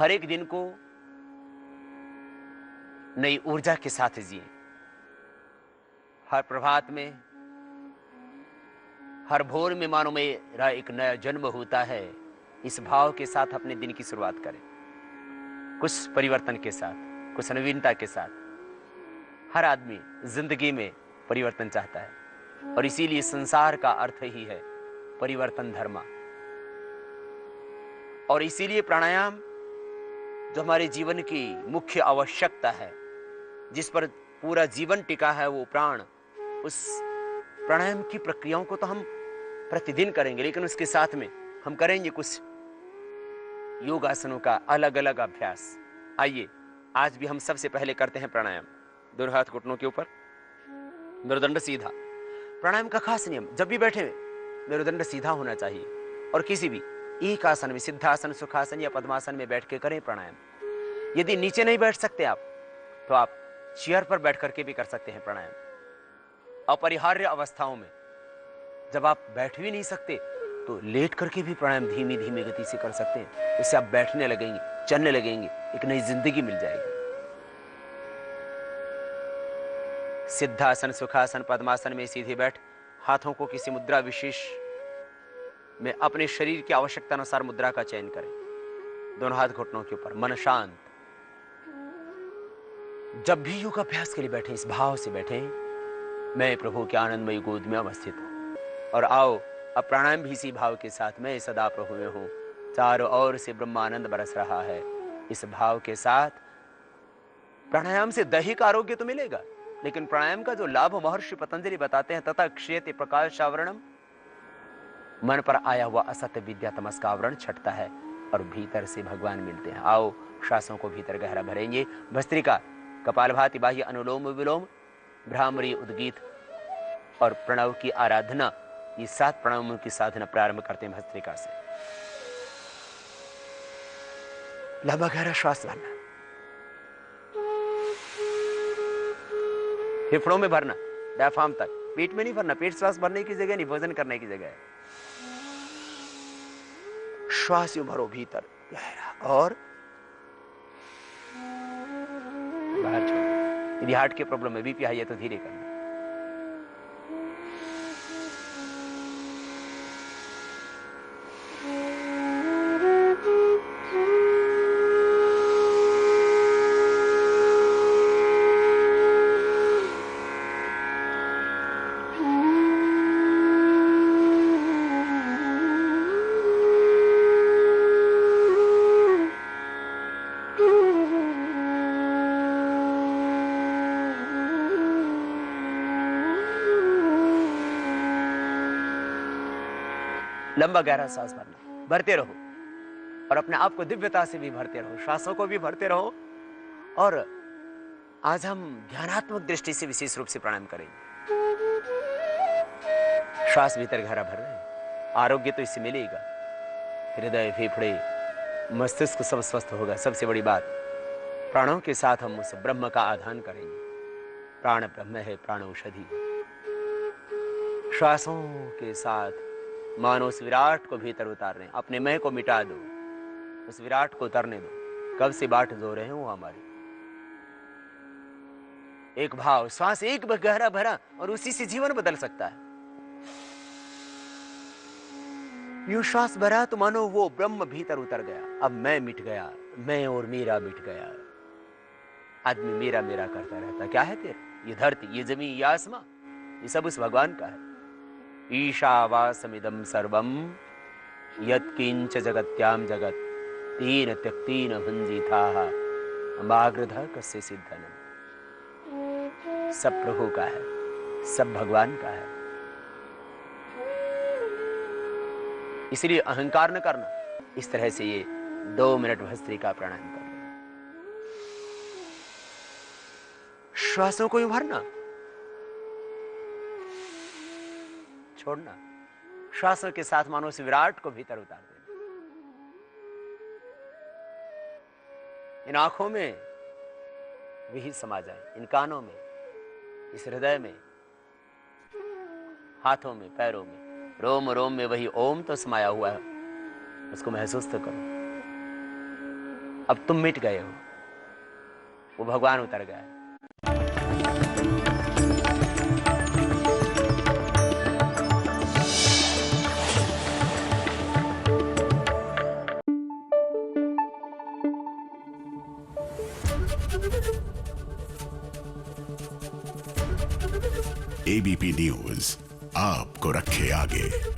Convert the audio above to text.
हर एक दिन को नई ऊर्जा के साथ जिए। हर प्रभात में, हर भोर में मानो मेरा एक नया जन्म होता है, इस भाव के साथ अपने दिन की शुरुआत करें, कुछ परिवर्तन के साथ, कुछ नवीनता के साथ। हर आदमी जिंदगी में परिवर्तन चाहता है और इसीलिए संसार का अर्थ ही है परिवर्तन धर्म। और इसीलिए प्राणायाम जो हमारे जीवन की मुख्य आवश्यकता है, जिस पर पूरा जीवन टिका है, वो प्राण, उस प्राणायाम की प्रक्रियाओं को तो हम प्रतिदिन करेंगे, लेकिन उसके साथ में हम करेंगे कुछ योगासनों का अलग अलग अभ्यास। आइए आज भी हम सबसे पहले करते हैं प्राणायाम। दोनों हाथ घुटनों के ऊपर, मेरुदंड सीधा। प्राणायाम का खास नियम, जब भी बैठे मेरुदंड सीधा होना चाहिए और किसी भी एक आसन में, सिद्धासन, सुखासन या पद्मासन में बैठ के करें प्राणायाम। यदि नीचे नहीं बैठ सकते आप, तो आप चेयर पर बैठ करके भी कर सकते हैं प्राणायाम। अपरिहार्य अवस्थाओं में जब आप बैठ भी नहीं सकते तो लेट करके भी प्राणायाम धीमी धीमी गति से कर सकते हैं। उससे आप बैठने लगेंगे, चलने लगेंगे, एक नई जिंदगी मिल जाएगी। सिद्धासन, सुखासन, पद्मासन में सीधे बैठ हाथों को किसी मुद्रा विशेष में अपने शरीर की आवश्यकता अनुसार मुद्रा का चयन करें। दोनों हाथ घुटनों के ऊपर, मन शांत। जब भी योग अभ्यास के लिए बैठे, इस भाव से बैठे, मैं प्रभु के आनंदमयी गोद में अवस्थित हूं। और आओ अब प्राणायाम भी इसी भाव के साथ, मैं सदा प्रभु में हूं, चारों ओर से ब्रह्मानंद बरस रहा है। इस भाव के साथ प्राणायाम से दैहिक आरोग्य तो मिलेगा, लेकिन प्राणायाम का जो लाभ महर्षि पतंजलि बताते हैं, तथा क्षेत्र प्रकाश आवरणम, मन पर आया हुआ असत्य विद्या तमस का आवरण छटता है और भीतर से भगवान मिलते हैं। आओ श्वासों को भीतर गहरा भरेंगे। भस्त्रिका, कपालभाति, बाह्य अनुलोम विलोम, भ्रामरी, उद्गीत और प्रणव की आराधना, ये 7 प्रणवों की साधना प्रारंभ करते हैं भस्त्रिका से। लंबा गहरा श्वास भरना, फेफड़ों में भरना, डायफ्राम तक, पेट में नहीं भरना। पेट श्वास भरने की जगह नहीं, भोजन करने की जगह है। श्वास यूं भरो भीतर गहरा और बाहर छोड़ो। यदि हार्ट की प्रॉब्लम है, बीपी हाई है, तो धीरे करना। लंबा गहरा सांस भरना, भरते रहो और अपने आप को दिव्यता से भी भरते रहो, श्वासों को भी भरते रहो। और आज हम ध्यानात्मक दृष्टि से विशेष रूप से प्राणायाम करेंगे। श्वास भीतर गहरा भर रहे हैं, आरोग्य तो इससे मिलेगा। हृदय, फेफड़े, मस्तिष्क सब स्वस्थ होगा। सबसे बड़ी बात, प्राणों के साथ हम उस ब्रह्म का आधान करेंगे। प्राण ब्रह्म है, प्राण औषधि। श्वासों के साथ मानो उस विराट को भीतर उतार रहे हैं। अपने मैं को मिटा दो, उस विराट को उतरने दो। कब से बाट जो रहे हैं वो हमारी। एक भाव, श्वास एक गहरा भरा और उसी से जीवन बदल सकता है। यूं श्वास भरा तो मानो वो ब्रह्म भीतर उतर गया। अब मैं मिट गया, मैं और मेरा मिट गया। आदमी मेरा मेरा करता रहता। क्या है तेरा? ये धरती, ये जमीन, ये आसमां, ये सब उस भगवान का है। ईशावासमिदं सर्वं यत्किंच जगत्याम जगत तेन त्यक्तेन भुंजीथाः अमाग्रधः कस्य सिद्धनम्। सब प्रभु का है, सब भगवान का है। इसलिए अहंकार न करना। इस तरह से ये 2 मिनट भस्त्रिका प्राणायाम करना। श्वासों को भरना, छोड़ना। श्वासों के साथ मानो उस विराट को भीतर उतार देना। इन आंखों में वही समा जाए, इन कानों में, इस हृदय में, हाथों में, पैरों में, रोम रोम में वही ओम तो समाया हुआ है, उसको महसूस तो करो। अब तुम मिट गए हो, वो भगवान उतर गया। एबीपी न्यूज आपको रखे आगे।